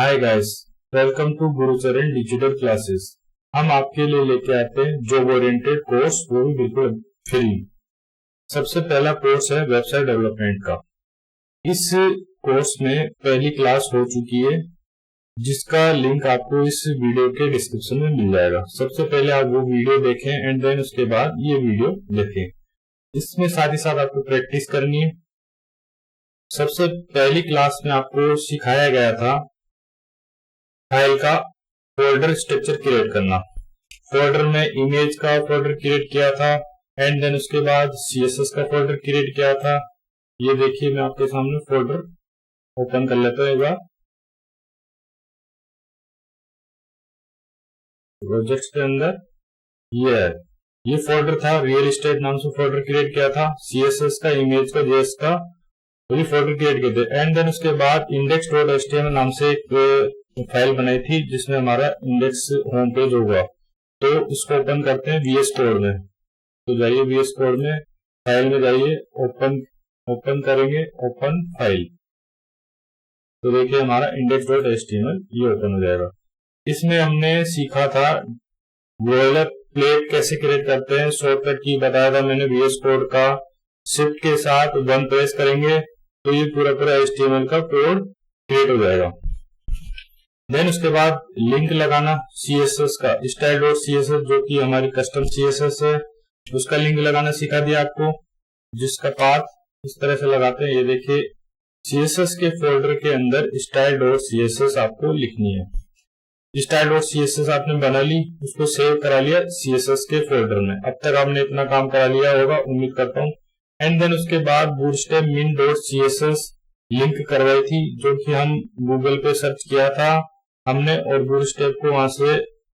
Hi guys, welcome to Gurucharan digital classes. हम आपके लिए लेके आते हैं जॉब ओरिएंटेड कोर्स, वो भी बिल्कुल फ्री। सबसे पहला कोर्स है वेबसाइट डेवलपमेंट का। इस कोर्स में पहली क्लास हो चुकी है, जिसका लिंक आपको इस वीडियो के डिस्क्रिप्शन में मिल जाएगा। सबसे पहले आप वो वीडियो देखें एंड देन उसके बाद ये वीडियो देखें। इसमें साथ ही साथ आपको प्रैक्टिस करनी है। सबसे पहली क्लास में आपको सिखाया गया था फाइल का फोल्डर स्ट्रक्चर क्रिएट करना। फोल्डर में इमेज का फोल्डर क्रिएट किया था एंड देन उसके बाद सीएसएस का फोल्डर क्रिएट किया था। ये देखिए, मैं आपके सामने फोल्डर ओपन कर लेता हूं एक बार। प्रोजेक्ट्स के अंदर ये फोल्डर था, रियल एस्टेट नाम से फोल्डर क्रिएट किया था। सीएसएस का, इमेज का, जेएस का ये फोल्डर क्रिएट किए थे एंड देन उसके बाद index.html नाम से एक फाइल बनाई थी जिसमें हमारा इंडेक्स होम पेज होगा। तो इसको ओपन करते हैं वीएस कोड में। तो जाइए वीएस कोड में, फाइल में जाइए, ओपन करेंगे, ओपन फाइल। तो देखिए हमारा index.html ये ओपन हो जाएगा। इसमें हमने सीखा था बॉयलर प्लेट कैसे क्रिएट करते हैं, शॉर्टकट की बताया था मैंने वीएस कोड का। शिफ्ट के साथ 1 प्रेस करेंगे तो ये पूरा HTML का कोड क्रिएट हो जाएगा। देन उसके बाद लिंक लगाना CSS का, style.css जो कि हमारी कस्टम CSS है, उसका लिंक लगाना सिखा दिया आपको, जिसका पाथ इस तरह से लगाते हैं। ये देखिए CSS के फोल्डर के अंदर style.css आपको लिखनी है। style.css आपने बना ली, उसको सेव करा लिया CSS के फोल्डर में। अब तक आपने इतना काम करा लिया होगा, उम्मीद करता हूँ। एंड देन उसके बाद bootstrap min.css लिंक करवाई थी, जो कि हम गूगल पे सर्च किया था हमने और बूटस्ट्रैप को वहां से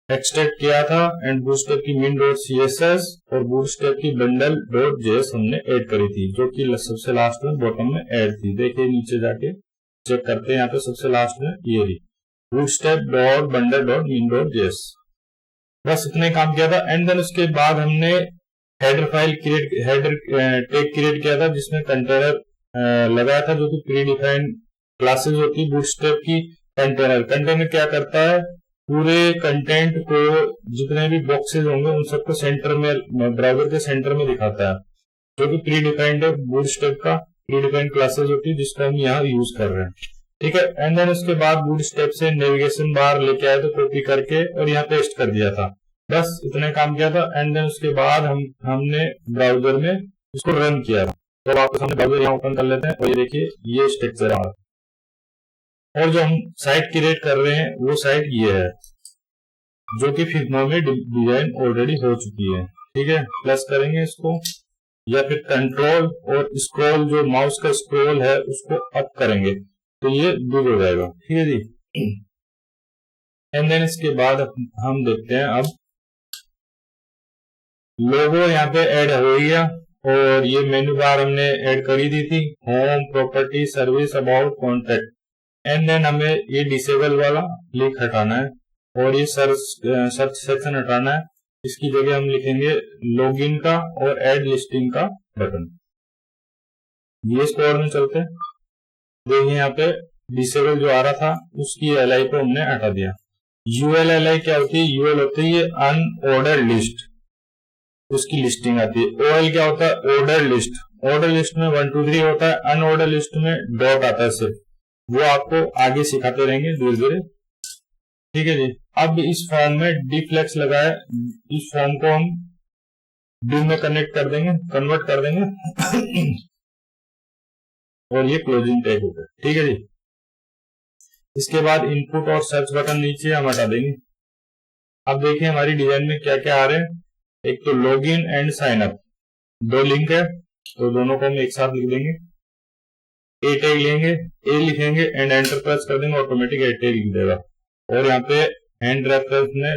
एक्सट्रैक्ट किया था एंड बूटस्ट्रैप की min.css और बूटस्ट्रैप की bundle.js हमने ऐड करी थी, जो कि सबसे लास्ट में बॉटम में ऐड थी। देखिए नीचे जाके चेक करते हैं, यहाँ पे सबसे लास्ट में ये रही bootstrap.bundle.min.js। बस इतने काम किया था एंड देन उसके बाद हमने हेडर टैग क्रिएट किया था, जिसमें कंटेनर लगाया था, जो कि प्री डिफाइंड क्लासेस होती बूटस्ट्रैप की। कंटेनर क्या करता है, पूरे कंटेंट को, जितने भी बॉक्सेस होंगे उन सबको सेंटर में, ब्राउजर के सेंटर में दिखाता है, जो कि प्री डिफाइंड है। बूटस्ट्रैप का प्री डिफाइंड क्लासेस होती है, जिसका हम यहाँ यूज कर रहे हैं। ठीक है, एंड देन उसके बाद बूटस्ट्रैप से नेविगेशन बार लेके आए, तो कॉपी करके और यहाँ पेस्ट कर दिया था। बस इतने काम किया था एंड देन उसके बाद हमने ब्राउजर में इसको रन किया। तो आपके सामने ब्राउजर यहाँ ओपन कर लेते हैं और ये देखिए ये स्ट्रक्चर है। और जो हम साइट क्रिएट कर रहे हैं वो साइट ये है, जो कि फिग्मा में डिजाइन ऑलरेडी हो चुकी है। ठीक है, प्लस करेंगे इसको या फिर कंट्रोल और स्क्रॉल, जो माउस का स्क्रॉल है उसको अप करेंगे तो ये बिग हो जाएगा। ठीक है जी। एंड देन इसके बाद हम देखते हैं अब लोगो यहाँ पे ऐड हो गया और ये मेन्यू बार हमने ऐड करी दी थी, home, property, service, about, contact. And then हमें ये डिसेबल वाला लिंक हटाना है और ये सर्च सेक्शन हटाना है। इसकी जगह हम लिखेंगे लॉगिन का और ऐड लिस्टिंग का बटन। VS कोड में चलते हैं। देखिए यहाँ पे डिसेबल जो आ रहा था उसकी LI को हमने हटा दिया। UL क्या होती है, UL होती है अनऑर्डर लिस्ट, उसकी लिस्टिंग आती है। OL क्या होता है, ऑर्डर लिस्ट। ऑर्डर लिस्ट में 1 2 3 होता है, अनऑर्डर लिस्ट में डॉट आता है सिर्फ। वो आपको आगे सिखाते रहेंगे धीरे धीरे। ठीक है जी। अब इस फॉर्म में डिफ्लेक्स लगाए, इस फॉर्म को हम डिव में कन्वर्ट कर देंगे और ये क्लोजिंग टैग होगा। ठीक है जी। इसके बाद इनपुट और सर्च बटन नीचे हम हटा देंगे। अब देखिए हमारी डिजाइन में क्या क्या आ रहे हैं। एक तो login and sign up, 2 link है, तो दोनों को हम एक साथ लिख देंगे। ए टैग लेंगे, ए लिखेंगे एंड एंटर प्रेस कर देंगे, ऑटोमेटिक ए टैग लिख देगा। और यहाँ पे हैंड रेफरेंस में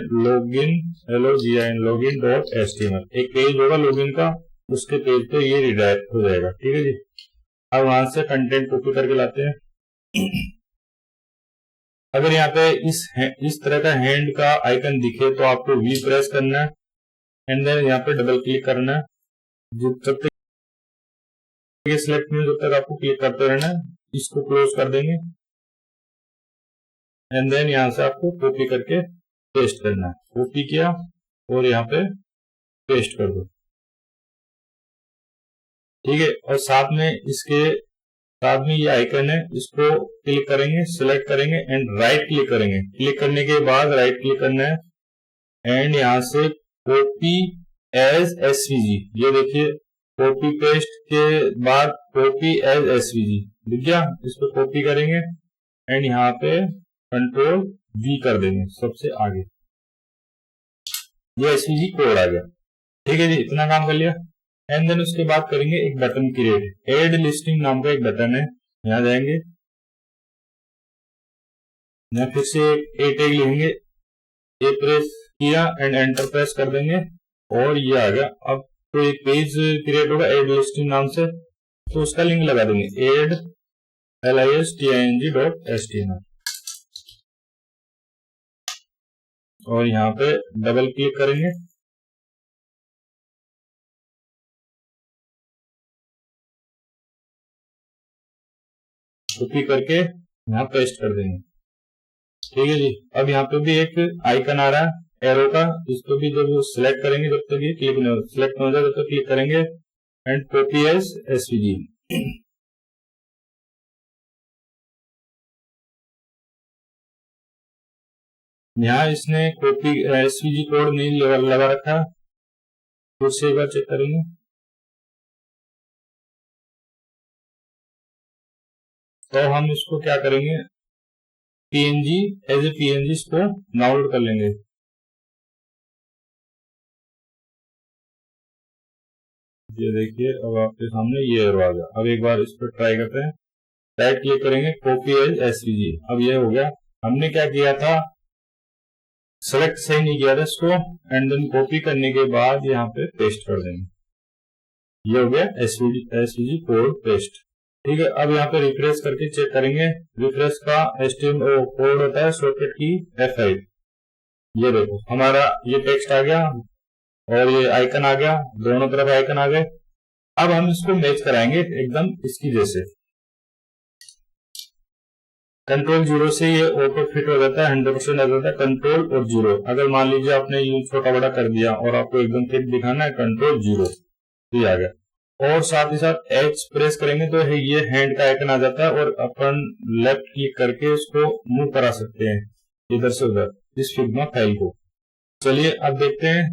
login.html एक पेज होगा लॉगिन का, उसके पेज पे ये रिडायरेक्ट हो जाएगा। ठीक है जी। अब वहां से कंटेंट कॉपी करके लाते हैं। अगर यहाँ पे इस तरह का हैंड का आइकन दिखे तो आपको V प्रेस करना है एंड देन यहाँ पे डबल क्लिक करना है। जब तक ये सिलेक्ट में, जब तक आपको क्लिक करते रहना है। इसको क्लोज कर देंगे एंड देन यहाँ से आपको कॉपी करके पेस्ट करना है। कॉपी किया और यहाँ पे पेस्ट कर दो, ठीक है। और साथ में इसके साथ में ये आइकन है, इसको क्लिक करेंगे, सिलेक्ट करेंगे एंड राइट क्लिक करेंगे। क्लिक करने के बाद राइट क्लिक करना है एंड यहाँ से कॉपी एज एसवीजी, ये देखिए कॉपी पेस्ट के बाद कॉपी एज एसवीजी दिख गया। इसको कॉपी करेंगे एंड यहाँ पे कंट्रोल वी कर देंगे सबसे आगे, ये एसवीजी कोड आ गया, ठीक है जी। इतना काम कर लिया एंड देन उसके बाद करेंगे एक बटन क्रिएट, एड लिस्टिंग नाम का एक बटन है, यहाँ जाएंगे, यहाँ फिर से ए टैग लिखेंगे, ए प्रेस किया एंड एंटर प्रेस कर देंगे और ये आ गया। अब तो एक पेज क्रिएट होगा एड लिस्टिंग नाम से, तो उसका लिंक लगा देंगे एड listing.html और यहाँ पे डबल क्लिक करेंगे, कॉपी करके यहाँ पेस्ट कर देंगे, ठीक है जी। अब यहाँ पे भी एक आइकन आ रहा है एरो का, इसको भी जब सिलेक्ट करेंगे जब तक ये क्लिक नहीं सिलेक्ट हो जाए तब तक क्लिक करेंगे एंड कॉपी एज एसवीजी। यहाँ इसने कॉपी एसवीजी कोड नहीं लगा रखा, फिर से एक बार चेक करेंगे, तो हम इसको क्या करेंगे पीएनजी एज ए पीएनजी इसको डाउनलोड कर लेंगे। ये देखिए अब आपके सामने ये एरो आ गया। अब एक बार इस पर ट्राई करते हैं, राइट क्लिक करेंगे कॉपी एज एसवीजी, अब ये हो गया। हमने क्या किया था, सेलेक्ट सही नहीं किया था इसको एंड देन कॉपी करने के बाद यहाँ पे पेस्ट कर देंगे, ये हो गया एसवीजी कोड पेस्ट, ठीक है। अब यहाँ पे रिफ्रेश करके चेक करेंगे, रिफ्रेश का HTML कोड होता है शॉर्टकट की F5, ये देखो हमारा ये टेक्स्ट आ गया और ये आइकन आ गया, दोनों तरफ आइकन आ गए। अब हम इसको मैच कराएंगे एकदम इसकी जैसे, कंट्रोल 0 से ये ऑटो फिट हो जाता है, 100% आ जाता है कंट्रोल और 0। अगर मान लीजिए आपने ये छोटा बड़ा कर दिया और आपको एकदम फिट दिखाना है, कंट्रोल 0, ये आ गया। और साथ ही साथ H प्रेस करेंगे तो ये हैंड का आइकन आ जाता है और अपन लेफ्ट क्लिक करके इसको मूव करा सकते हैं इधर से उधर इस फिग्मा फाइल को। चलिए अब देखते हैं,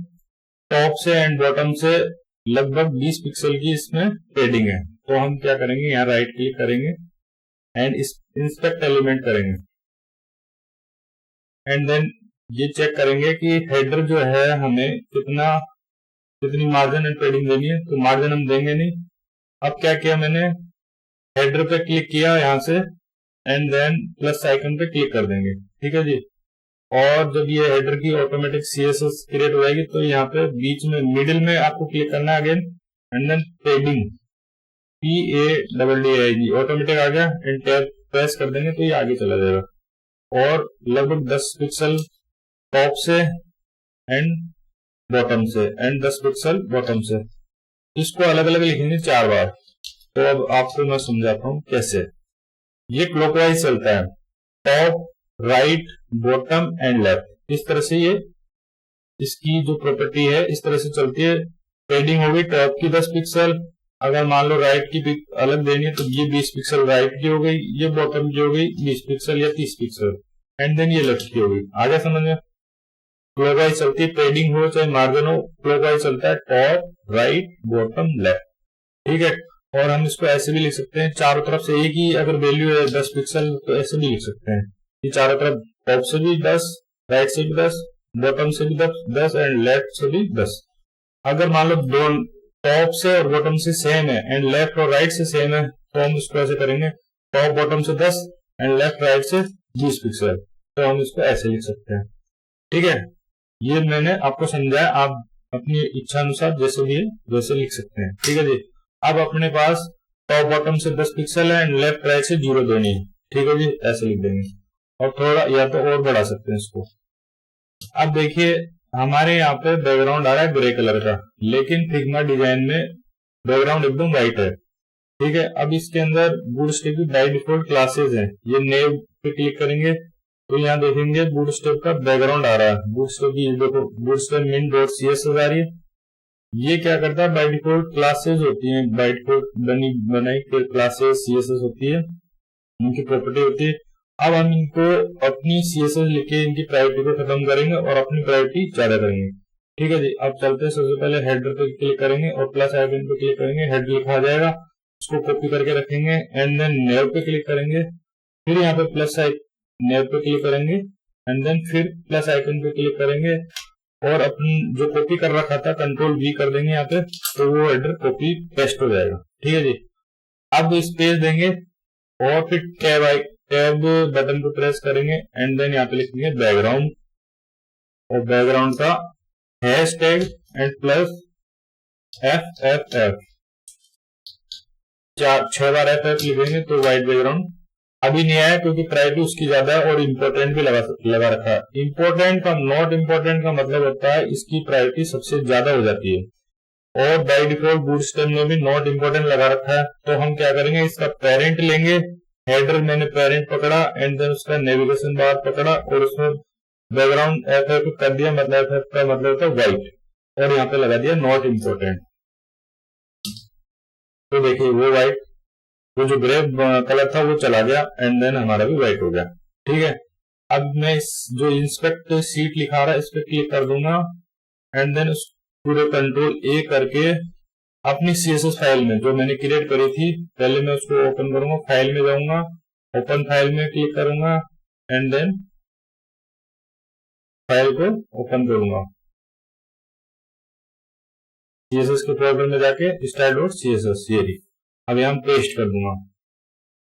टॉप से एंड बॉटम से लगभग 20 पिक्सल की इसमें पेडिंग है, तो हम क्या करेंगे यहाँ राइट क्लिक करेंगे एंड इंस्पेक्ट एलिमेंट करेंगे एंड देन ये चेक करेंगे कि हेडर जो है हमें कितनी मार्जिन एंड पेडिंग देनी है, तो मार्जिन हम देंगे नहीं। अब क्या किया मैंने, हेडर पे क्लिक किया यहाँ से एंड देन प्लस आइकन पे क्लिक कर देंगे, ठीक है जी। और जब ये हेडर की ऑटोमेटिक CSS क्रिएट हो जाएगी तो यहाँ पे बीच में मिडिल में आपको क्लिक करना है again and then padding PADDIG automatic आ गया एंड टैब प्रेस कर देंगे तो ये आगे चला जाएगा। और लगभग 10 पिक्सल टॉप से एंड बॉटम से एंड 10 पिक्सल बॉटम से, इसको अलग अलग लिखेंगे 4 बार। तो अब आपको मैं समझाता हूँ कैसे। ये क्लॉकवाइज चलता है, top right bottom and left, इस तरह से ये इसकी जो प्रॉपर्टी है इस तरह से चलती है। पेडिंग होगी टॉप की 10 पिक्सल, अगर मान लो राइट की अलग देनी है तो ये 20 पिक्सल राइट की हो गई, ये बॉटम की हो गई 20 पिक्सल या 30 पिक्सल एंड देन ये लेफ्ट की हो गई। आगे समझ में, क्लॉकवाइज चलती है, पेडिंग हो चाहे मार्जिन हो, क्लॉकवाइज चलता है टॉप राइट बॉटम लेफ्ट, ठीक है। और हम इसको ऐसे भी लिख सकते हैं, चारों तरफ से एक ही अगर वैल्यू है 10 पिक्सल तो ऐसे भी लिख सकते हैं कि चारों तरफ टॉप से भी 10, राइट से भी 10, बॉटम से भी 10 एंड लेफ्ट से भी 10। अगर मान लो दोनों टॉप से और बॉटम से सेम है एंड लेफ्ट और राइट से सेम है तो हम इसको ऐसे करेंगे, टॉप बॉटम से 10 एंड लेफ्ट राइट से 20 पिक्सल, तो हम इसको ऐसे लिख सकते हैं, ठीक है। ये मैंने आपको समझाया, आप अपनी इच्छा अनुसार जैसे भी है वैसे लिख सकते हैं, ठीक है जी। अब अपने पास टॉप बॉटम से 10 पिक्सल है एंड लेफ्ट राइट से 0 देनी है, ठीक है जी, ऐसे लिख देंगे और थोड़ा या तो और बढ़ा सकते हैं इसको। अब देखिए हमारे यहाँ पे बैकग्राउंड आ रहा है ग्रे कलर का, लेकिन फिग्मा डिजाइन में बैकग्राउंड एकदम व्हाइट है, ठीक है। अब इसके अंदर बूटस्ट्रैप की बाय डिफॉल्ट क्लासेस हैं, ये नेव पे क्लिक करेंगे तो यहाँ देखेंगे बूटस्ट्रैप का बैकग्राउंड आ रहा है, बूटस्ट्रैप की देखो बूटस्ट्रैप min.css आ रही है। ये क्या करता है, बाय डिफॉल्ट क्लासेस होती हैं, बाय डिफॉल्ट बनाई क्लासेस सीएसएस होती है, इनकी प्रॉपर्टी होती है। अब हम इनको अपनी सीएसएस लिखे इनकी प्रायोरिटी को खत्म करेंगे और अपनी प्रायोरिटी ज्यादा करेंगे। ठीक है जी, अब चलते हैं। सबसे पहले हेडर पे क्लिक करेंगे और प्लस आइकन पे क्लिक करेंगे, हेड लिखा आ जाएगा, उसको कॉपी करके रखेंगे एंड देन नेव पे क्लिक करेंगे, फिर यहाँ पे प्लस नेव पे क्लिक करेंगे एंड देन फिर प्लस आइकन पे क्लिक करेंगे और अपन जो कॉपी कर रखा था कंट्रोल वी कर देंगे यहाँ पे, तो वो हेडर कॉपी पेस्ट हो जाएगा। ठीक है जी, अब स्पेस देंगे और फिर टैब बटन पे प्रेस करेंगे एंड देन यहाँ पे लिखेंगे बैकग्राउंड और बैकग्राउंड का hashtag and plus FFF, 6 bar FF लिखेंगे तो व्हाइट बैकग्राउंड। अभी नहीं आया क्योंकि प्रायोरिटी उसकी ज्यादा है और इम्पोर्टेंट भी लगा रखा है। इम्पोर्टेंट का नॉट इम्पोर्टेंट का मतलब होता है इसकी प्रायोरिटी सबसे ज्यादा हो जाती है और बाय डिफॉल्ट बूटस्ट्रैप में भी नॉट इम्पोर्टेंट लगा रखा है। तो हम क्या करेंगे, इसका पेरेंट लेंगे, हेडर मैंने पेरेंट पकड़ा एंड देन उसका नेविगेशन बार पकड़ा और उसमें बैकग्राउंड FF कर दिया, मतलब FF का मतलब होता है व्हाइट, और यहाँ पे लगा दिया नॉट इम्पोर्टेंट। तो देखिए वो व्हाइट, वो जो ग्रे कलर था वो चला गया एंड देन हमारा भी व्हाइट हो गया। ठीक है, अब मैं इस जो इंस्पेक्ट सीट लिखा रहा है इस पे क्लिक कर दूंगा एंड देन पूरे कंट्रोल A करके अपनी सीएसएस फाइल में जो मैंने क्रिएट करी थी पहले मैं उसको ओपन करूंगा, फाइल में जाऊंगा, ओपन फाइल में क्लिक करूंगा एंड देन फाइल को ओपन करूंगा, सीएसएस के फोल्डर में जाके style.css ये रही। अब यहाँ पेस्ट कर दूंगा।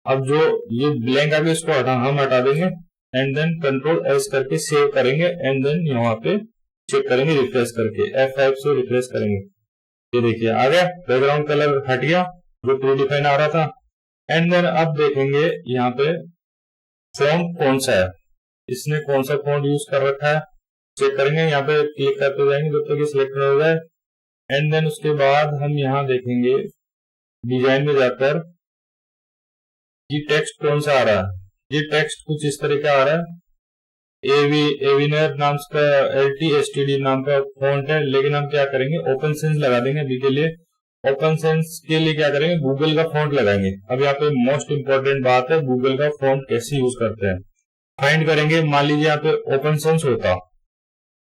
अब जो ये ब्लैंक आगे इसको हम हटा देंगे एंड देन कंट्रोल S करके सेव करेंगे एंड देन यहाँ पे चेक करेंगे रिफ्रेश करके, F5 से रिफ्रेश करेंगे। ये देखिए आ गया, बैकग्राउंड कलर हट गया जो प्रीडिफाइन आ रहा था एंड देन अब देखेंगे यहाँ पे फॉन्ट कौन सा है, इसने कौन सा फॉन्ट यूज कर रखा है चेक करेंगे। यहाँ पे क्लिक करते जाएंगे जब तक ये सिलेक्ट हो जाए एंड देन उसके बाद हम यहाँ देखेंगे डिजाइन में जाकर ये टेक्स्ट कौन सा आ रहा है। ये टेक्स्ट कुछ इस तरह का आ रहा है, एविनर नाम का LTSTD नाम का फॉन्ट है, लेकिन हम क्या करेंगे ओपन सेंस लगा देंगे अभी के लिए। ओपन सेंस के लिए क्या करेंगे, गूगल का फॉन्ट लगाएंगे। अब यहाँ पे मोस्ट इंपॉर्टेंट बात है गूगल का फॉन्ट कैसे यूज करते हैं। फाइंड करेंगे, मान लीजिए यहाँ पे ओपन सेंस होता,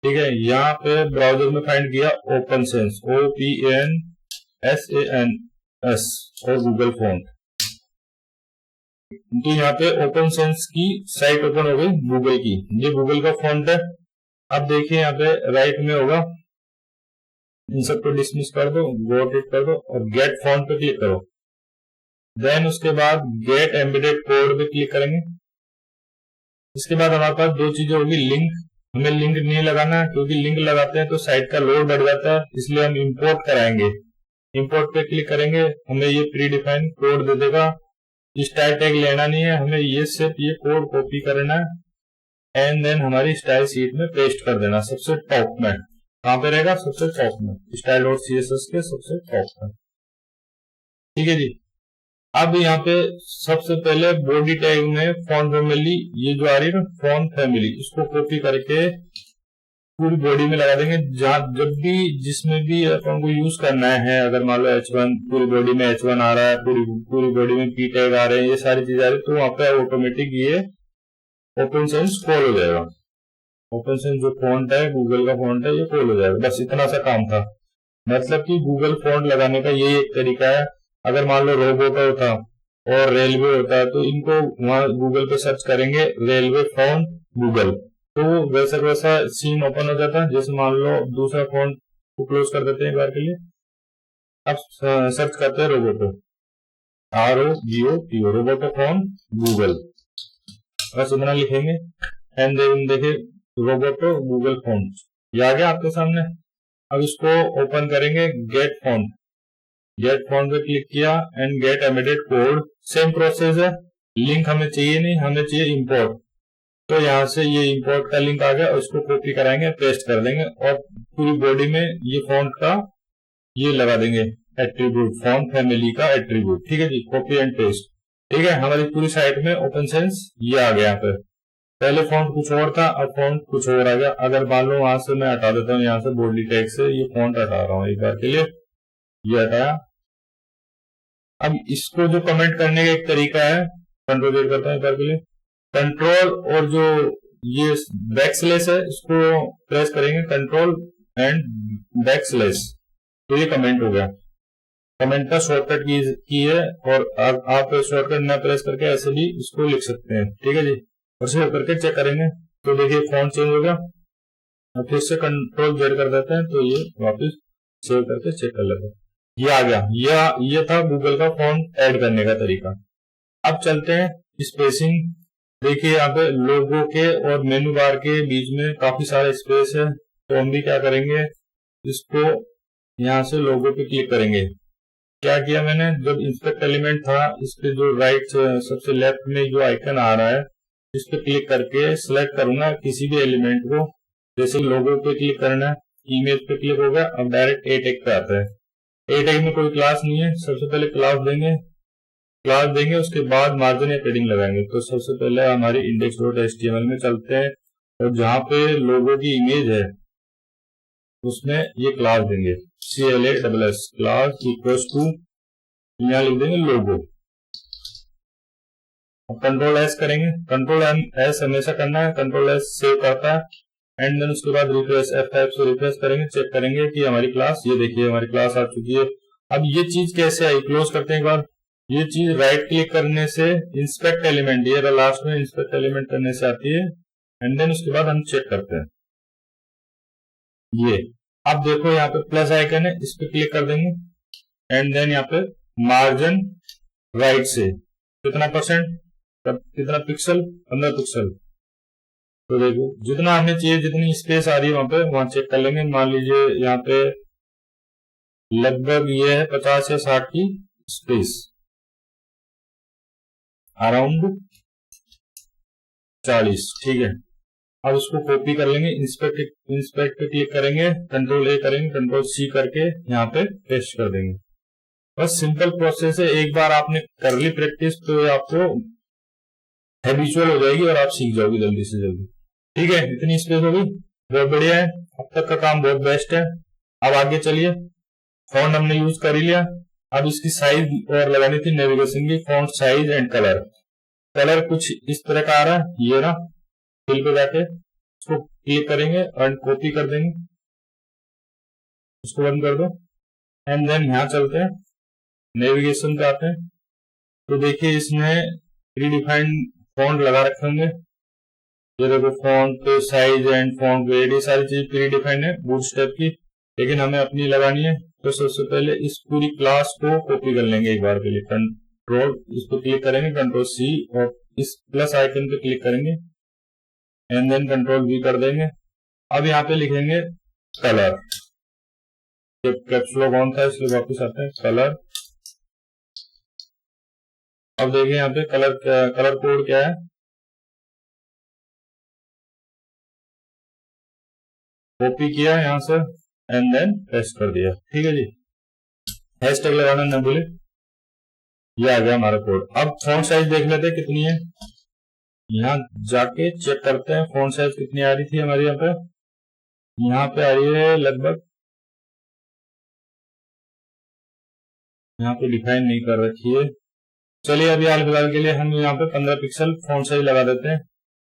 ठीक है, यहाँ पे ब्राउजर में फाइंड किया ओपन सेंस OPNSANS और गूगल फॉन्ट, तो यहाँ पे ओपन सेंस की साइट ओपन हो गई गूगल की, ये गूगल का फॉन्ट है। अब देखिए यहाँ पे राइट में होगा, इन सबको डिसमिस कर दो, गो टिक कर दो और गेट फॉन्ट पे क्लिक करो। देन उसके बाद गेट एम्बेडेड कोड पे क्लिक करेंगे। इसके बाद हमारे पास दो चीजें होगी, लिंक, हमें लिंक नहीं लगाना है क्योंकि लिंक लगाते हैं तो साइट का लोड बढ़ जाता है, इसलिए हम इंपोर्ट कराएंगे। इंपोर्ट पे क्लिक करेंगे, हमें ये प्री डिफाइंड कोड दे देगा, स्टाइल टैग लेना नहीं है, हमें ये सिर्फ ये कोड कॉपी करना है एंड देन हमारी स्टाइल शीट में पेस्ट कर देना सबसे टॉप में। कहां पे रहेगा, सबसे टॉप में, style.css के सबसे टॉप में। ठीक है जी, अब यहाँ पे सबसे पहले बॉडी टैग में फॉन्ट फैमिली ये जो आ रही है ना फॉन्ट फैमिली, इसको कॉपी करके पूरी बॉडी में लगा देंगे। जहां जब भी जिसमें भी अपन को यूज करना है, अगर मान लो H1 पूरी बॉडी में H1 आ रहा है, पूरी बॉडी में P टैग आ रहे हैं, ये सारी चीजें आ रही है, तो वहां पे ऑटोमेटिक ये ओपन सेंस कॉल हो जाएगा। ओपन सेंस जो फॉन्ट है गूगल का फॉन्ट है ये कॉल हो जाएगा। बस इतना सा काम था, मतलब कि गूगल फॉन्ट लगाने का ये एक तरीका है। अगर मान लो रोबोट होता और रेलवे होता है तो इनको वहां गूगल पे सर्च करेंगे रेलवे फॉन्ट गूगल, तो वैसा वैसा सीन ओपन हो जाता है। जैसे मान लो दूसरा फॉन्ट को क्लोज कर देते हैं एक बार के लिए, अब सर्च करते हैं Roboto, ROBOTO, Roboto font Google, बस इतना लिखेंगे एंड देन देखिए रोबोटो गूगल फॉन्ट ये आ गया आपके सामने। अब इसको ओपन करेंगे, गेट फॉन्ट पे क्लिक किया and get embedded code, same process है। लिंक हमें चाहिए नहीं, हमें चाहिए इंपोर्ट, तो यहाँ से ये इंपोर्ट का लिंक आ गया, उसको कॉपी कराएंगे, पेस्ट कर देंगे और पूरी बॉडी में ये फॉन्ट का ये लगा देंगे एट्रीब्यूट, फॉन्ट फैमिली का एट्रीब्यूट। ठीक है जी, कॉपी एंड पेस्ट। ठीक है, हमारी पूरी साइट में ओपन सेंस ये आ गया यहाँ पे। पहले फॉन्ट कुछ और था, अब फॉन्ट कुछ और आ गया। अगर मान लो वहां से मैं हटा देता हूँ, यहाँ से बॉडी टैग से ये फॉन्ट हटा रहा हूँ एक बार के लिए, ये हटाया। अब इसको जो कमेंट करने का एक तरीका है, कंट्रोल Z करता हूँ एक बार के लिए, कंट्रोल और जो ये बैकस्लैश है इसको प्रेस करेंगे, कंट्रोल एंड बैकस्लैश, तो ये कमेंट हो गया। कमेंट का शॉर्टकट की है, और आप शॉर्टकट न प्रेस करके ऐसे भी इसको लिख सकते हैं, ठीक है जी। और सेव करके चेक करेंगे तो देखिए फॉन्ट चेंज हो गया। और फिर से कंट्रोल Z कर देते हैं तो ये वापस सेव करके चेक कर लेते हैं, ये आ गया। ये था गूगल का फॉन्ट ऐड करने का तरीका। अब चलते हैं स्पेसिंग। देखिए यहाँ पे लोगो के और मेनू बार के बीच में काफी सारा स्पेस है, तो हम भी क्या करेंगे, इसको यहाँ से लोगो पे क्लिक करेंगे। क्या किया मैंने, जब इंस्पेक्ट एलिमेंट था इस पे जो राइट सबसे लेफ्ट में जो आइकन आ रहा है इस पे क्लिक करके सिलेक्ट करूंगा किसी भी एलिमेंट को। जैसे लोगो पे क्लिक करना है, इमेज पे क्लिक हो गया, अब डायरेक्ट ए टैग पे आता है। ए टैग में कोई क्लास नहीं है, सबसे पहले क्लास देंगे उसके बाद मार्जिन या पैडिंग लगाएंगे। तो सबसे पहले हमारी index.html में चलते हैं, और जहां पे लोगो की इमेज है उसमें ये क्लास देंगे, CLASS क्लास इक्वल्स टू, यहाँ लिख देंगे लोगो। कंट्रोल S करेंगे, कंट्रोल S हमेशा करना है, कंट्रोल S सेव करता है, एंड देन उसके बाद रिफ्रेश F5 से रिफ्रेश करेंगे, चेक करेंगे कि हमारी क्लास, ये देखिए हमारी क्लास आ चुकी है। अब ये चीज कैसे आई, क्लोज करते हैं एक बार। ये चीज राइट क्लिक करने से इंस्पेक्ट एलिमेंट, ये लास्ट में इंस्पेक्ट एलिमेंट करने से आती है, एंड देन उसके बाद हम चेक करते हैं ये। अब देखो यहाँ पे प्लस आइकन है, इस पे क्लिक कर देंगे, एंड देन यहाँ पे मार्जिन राइट से कितना परसेंट, कितना पिक्सल, 15 पिक्सल। तो देखो जितना हमें चाहिए, जितनी स्पेस आ रही है वहां चेक कर लेंगे। मान लीजिए यहाँ पे लगभग ये है 50 या 60 की स्पेस, अराउंड 40, ठीक है। अब उसको कॉपी कर लेंगे, इंस्पेक्ट पे क्लिक करेंगे, कंट्रोल A करेंगे, कंट्रोल C करके यहाँ पे पेस्ट कर देंगे। बस सिंपल प्रोसेस है, एक बार आपने कर ली प्रैक्टिस तो आपको हैबिचुअल हो जाएगी और आप सीख जाओगे जल्दी से जल्दी, ठीक है। इतनी स्पेस होगी, बहुत बढ़िया है, अब तक का काम बहुत बेस्ट है। अब आगे चलिए, फॉन्ट हमने यूज कर ही लिया, अब इसकी साइज और लगानी थी नेविगेशन की, फॉन्ट साइज एंड कलर कुछ इस तरह का आ रहा है, ये ना फिल पे जाके इसको क्लिक करेंगे एंड कॉपी कर देंगे, इसको बंद कर दो, एंड देन यहाँ चलते हैं नेविगेशन पे आते हैं। तो देखिए इसमें प्रीडिफाइंड फॉन्ट लगा रखे होंगे, ये देखो font size and font weight, ये सारी चीज प्रीडिफाइंड है बूटस्ट्रैप की, लेकिन हमें अपनी लगानी है। तो सबसे पहले इस पूरी क्लास को कॉपी कर लेंगे एक बार के लिए, कंट्रोल इस पर क्लिक करेंगे, कंट्रोल C और इस प्लस आइकन पे क्लिक करेंगे, एंड देन कंट्रोल V कर देंगे। अब यहाँ पे लिखेंगे कलर, कैप्स लॉक ऑन था इसलिए वापस आते हैं, कलर। अब देखिए यहाँ पे कलर कोड क्या है, कॉपी किया यहाँ से एंड देन पेस्ट कर दिया, ठीक है जी। हैशटैग लगाना न भूले, ये आ गया हमारा कोड। अब फॉन्ट साइज देख लेते हैं कितनी है, यहाँ जाके चेक करते हैं फॉन्ट साइज कितनी आ रही थी हमारी। यहाँ पे आ रही है लगभग, यहाँ पे डिफाइन नहीं कर रखी है, चलिए अभी हाल फिलहाल के लिए हम यहाँ पे 15 पिक्सल फॉन्ट साइज लगा देते हैं,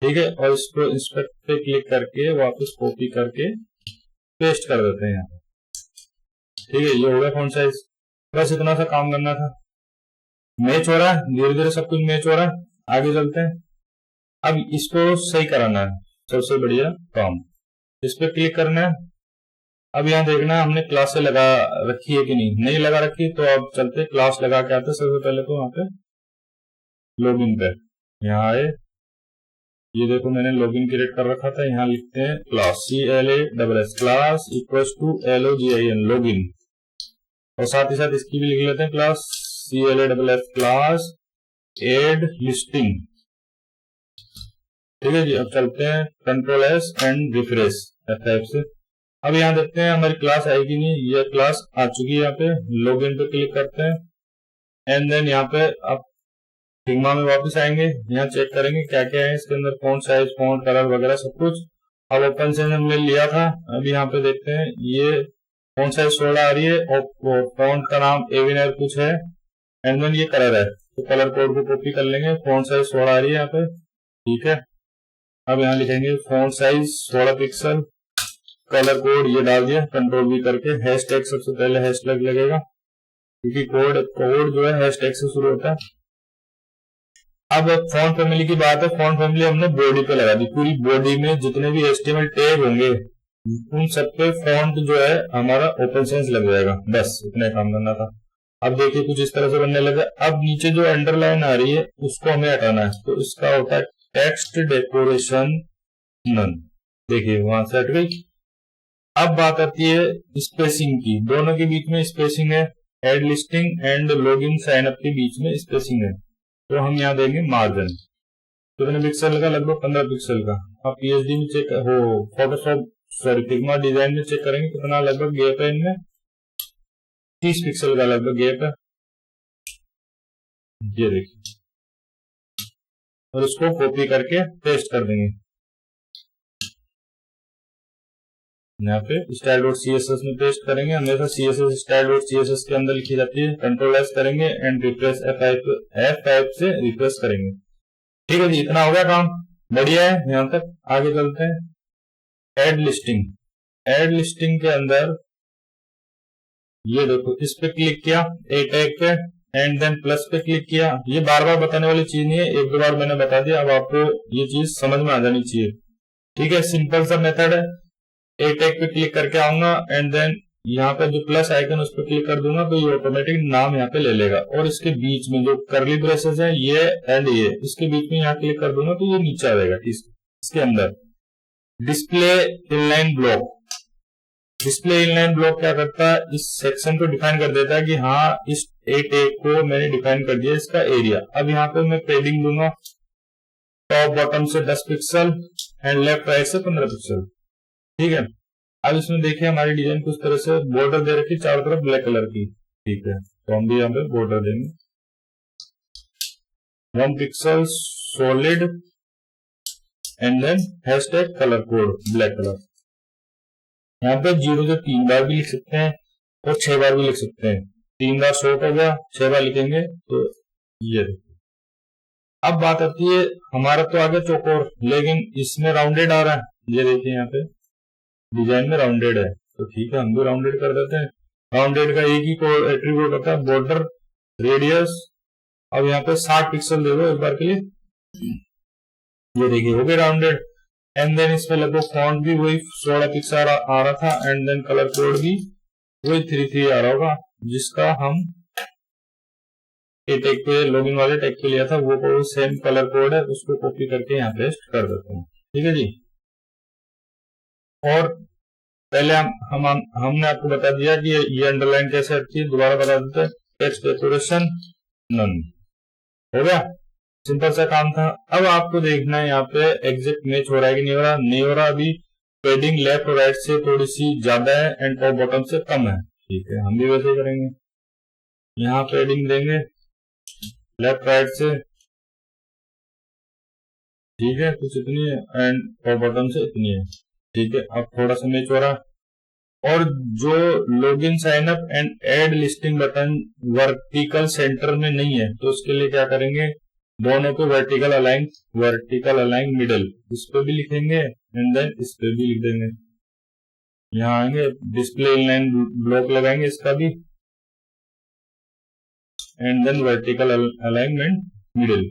ठीक है। और इसको इंस्पेक्ट पे क्लिक करके वापस कॉपी करके पेस्ट कर देते हैं यहाँ, ठीक है। ये हो गया फॉन्ट साइज, बस इतना सा काम करना था। मैच हो रहा है, धीरे धीरे सब कुछ मैच हो रहा है, आगे चलते हैं। अब इसको सही कराना है, सबसे बढ़िया काम, इस पे क्लिक करना है। अब यहाँ देखना है हमने क्लास से लगा रखी है कि नहीं लगा रखी, तो अब चलते क्लास लगा के आते। सबसे पहले तो वहां पे लॉगिन पे यहाँ आए, ये देखो मैंने लॉगिन क्रिएट कर रखा था, यहाँ लिखते हैं class CLASS class equals to LOGIN login, और साथ ही साथ इसकी भी लिख लेते हैं class CLASS class ad listing, ठीक है जी। अब चलते हैं control S and refresh F5 से। अब यहाँ देखते हैं हमारी क्लास आएगी नहीं, ये क्लास आ चुकी है। यहाँ पे लॉगिन पे क्लिक करते हैं, एंड देन यहाँ पे अब फिग्मा में वापस आएंगे, यहाँ चेक करेंगे क्या क्या है इसके अंदर, फॉन्ट साइज, फॉन्ट कलर वगैरह सब कुछ। अब ओपन से हमने लिया था, अभी यहाँ पे देखते हैं ये फॉन्ट साइज 16 आ रही है और फॉन्ट का नाम एविनर कुछ है, एंड देन ये कलर है, तो कलर कोड को कॉपी कर लेंगे, फॉन्ट साइज 16 आ रही है यहाँ पे, ठीक है। अब यहाँ लिखेंगे font size 16 pixel, colour code ये डाल दिया, कंट्रोल भी करके, हैशटैग सबसे पहले हैशटैग लगेगा क्योंकि कोड जो है हैशटैग से शुरू होता है। अब फॉन्ट फैमिली की बात है, फॉन्ट फैमिली हमने बॉडी पे लगा दी, पूरी बॉडी में जितने भी HTML टैग होंगे उन सब पे फॉन्ट जो है हमारा ओपन सेंस लग जाएगा, बस इतना काम करना था। अब देखिए कुछ इस तरह से बनने लगा। अब नीचे जो अंडरलाइन आ रही है उसको हमें हटाना है, तो इसका होता है टेक्स्ट डेकोरेशन नन, देखिए वहां से हट गई। अब बात आती है स्पेसिंग की, दोनों के बीच में स्पेसिंग है, ad listing and login sign up के बीच में स्पेसिंग है, तो हम यहाँ देंगे मार्जिन, कितने पिक्सल का, लगभग 15 पिक्सल का। अब PSD में चेक हो, फोटोशॉप सॉरी फिग्मा डिजाइन में चेक करेंगे कितना लगभग गैप है इनमें, 30 पिक्सल का लगभग गैप है, ये देखिए। और इसको कॉपी करके पेस्ट कर देंगे यहाँ पे style.css में पेस्ट करेंगे, हमेशा CSS style.css के अंदर लिखी जाती है। कंट्रोल S करेंगे एंड रिफ्रेश F5 से रिफ्रेश करेंगे, ठीक है जी। इतना हो गया काम, बढ़िया है, यहाँ तक आगे चलते हैं। एड लिस्टिंग, एड लिस्टिंग के अंदर ये देखो, इस पे क्लिक किया ए टैग पे एंड देन प्लस पे क्लिक किया, ये बार बार बताने वाली चीज नहीं है, एक दो बार मैंने बता दिया, अब आपको ये चीज समझ में आ जानी चाहिए, ठीक है। सिंपल सा मेथड है, ए टैग पे क्लिक करके आऊंगा एंड देन यहाँ पे जो प्लस आइकन उस पर क्लिक कर दूंगा तो ये ऑटोमेटिक नाम यहाँ पे ले लेगा, और इसके बीच में जो करली ब्रेसेस है ये एंड ये, इसके बीच में यहाँ क्लिक कर दूंगा तो ये नीचे आ जाएगा। इसके अंदर display inline block, display inline block क्या करता है, इस सेक्शन को डिफाइन कर देता है कि हाँ इस ए टैग को मैंने डिफाइन कर दिया इसका एरिया। अब यहाँ पे मैं पेडिंग दूंगा टॉप बॉटम से 10 पिक्सल एंड लेफ्ट राइट से 15 पिक्सल, ठीक है। अब इसमें देखिए हमारी डिजाइन कुछ तरह से बॉर्डर दे रखी चारों तरफ ब्लैक कलर की, ठीक है, तो हम भी यहाँ पे बॉर्डर देंगे 1 pixel solid and then hashtag colour code black colour. यहाँ पे 0 से 3 बार भी लिख सकते हैं और 6 बार भी लिख सकते हैं, 3 बार शॉर्ट हो गया, 6 बार लिखेंगे तो ये देखिए। अब बात आती है, हमारा तो आगे चौकोर लेकिन इसमें राउंडेड आ रहा है, ये देखिए यहाँ पे डिजाइन में राउंडेड है, तो ठीक है हम भी राउंडेड कर देते हैं। राउंडेड का एक ही एट्रीब्यूट होता है बॉर्डर रेडियस। अब यहाँ पे 60 पिक्सल दे दो एक बार के लिए, ये देखिए हो गए राउंडेड। एंड देन इसमें लगभग फॉन्ट भी वही 16 पिक्सल आ रहा था एंड देन कलर कोड भी वही 33 आ रहा होगा, जिसका हम टैग पे लॉगिन वाले टैग पे लिया था, वो सेम कलर कोड है, उसको कॉपी करके यहाँ पेस्ट कर देते हैं, ठीक है जी। और पहले हमने आपको बता दिया कि ये अंडरलाइन कैसे हटती है, दोबारा बता देते हैं, टेक्स्ट डेकोरेशन नन, हो गया, सिंपल सा काम था। अब आपको देखना है यहाँ पे एग्जैक्ट मैच हो रहा है कि नहीं हो रहा, नहीं हो रहा। अभी पेडिंग लेफ्ट और राइट से थोड़ी सी ज्यादा है एंड टॉप बॉटम से कम है, ठीक है, हम भी वैसे ही करेंगे। यहाँ पेडिंग देंगे लेफ्ट राइट से, ठीक है, कुछ इतनी है एंड टॉप बॉटम से इतनी है, ठीक है। अब थोड़ा सा मैच हो रहा, और जो login sign up and ad listing button vertical centre में नहीं है तो उसके लिए क्या करेंगे, दोनों को वर्टिकल अलाइन मिडल, इस पे भी लिखेंगे एंड देन इस पे भी लिख देंगे। यहाँ आएंगे डिस्प्ले इनलाइन ब्लॉक लगाएंगे इसका भी and then vertical alignment middle.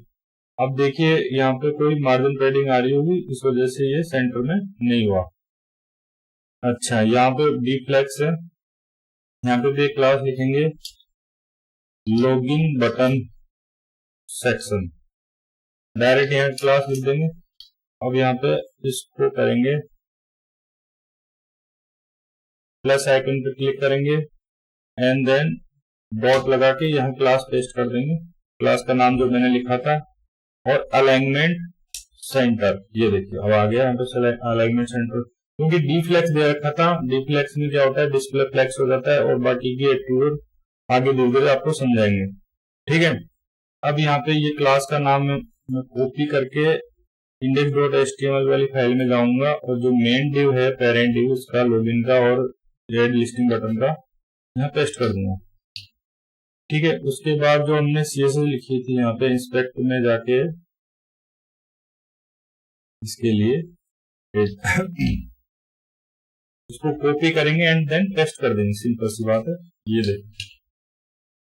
अब देखिए यहाँ पे कोई मार्जिन पेडिंग आ रही होगी, इस वजह से ये सेंटर में नहीं हुआ। अच्छा, यहाँ पे डीफ्लेक्स है, यहाँ पे भी क्लास लिखेंगे लॉगिन बटन सेक्शन, डायरेक्ट यहाँ क्लास लिख देंगे। अब यहाँ पे इसको करेंगे प्लस आइकन पे क्लिक करेंगे एंड देन डॉट लगा के यहाँ क्लास पेस्ट कर देंगे, क्लास का नाम जो मैंने लिखा था, और अलाइनमेंट सेंटर, ये देखिए अब आ गया यहाँ पे अलाइनमेंट सेंटर, क्योंकि डीफ्लेक्स दे रखा था। डीफ्लेक्स में क्या होता है, डिस्प्ले फ्लेक्स हो जाता है, और बाकी की एट्रीब्यूट आगे धीरे धीरे आपको समझाएंगे, ठीक है। अब यहाँ पे ये क्लास का नाम मैं कॉपी करके index.html वाली फाइल में जाऊंगा और जो मेन डिव है पेरेंट डिव उसका लॉगिन का और रेड लिस्टिंग बटन का यहाँ पेस्ट कर दूंगा। ठीक है, उसके बाद जो हमने CSS लिखी थी यहाँ पे इंस्पेक्ट में जाके इसके लिए उसको कॉपी करेंगे एंड देन पेस्ट कर देंगे, सिंपल सी बात है। ये देखो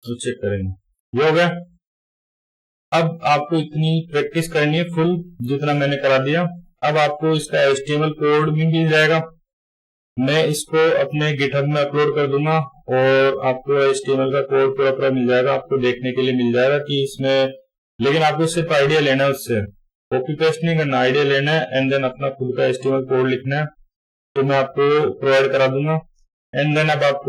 तो चेक करेंगे, ये हो गया। अब आपको इतनी प्रैक्टिस करनी है फुल, जितना मैंने करा दिया। अब आपको इसका HTML कोड भी मिल जाएगा, मैं इसको अपने गिटहब में अपलोड कर दूंगा और आपको HTML का कोड पूरा मिल जाएगा, आपको देखने के लिए मिल जाएगा कि इसमें। लेकिन आपको सिर्फ आइडिया लेना है, उससे कॉपी पेस्ट नहीं करना, आइडिया लेना है एंड देन अपना खुद का HTML कोड लिखना है, तो मैं आपको प्रोवाइड करा दूंगा एंड देन अब आपको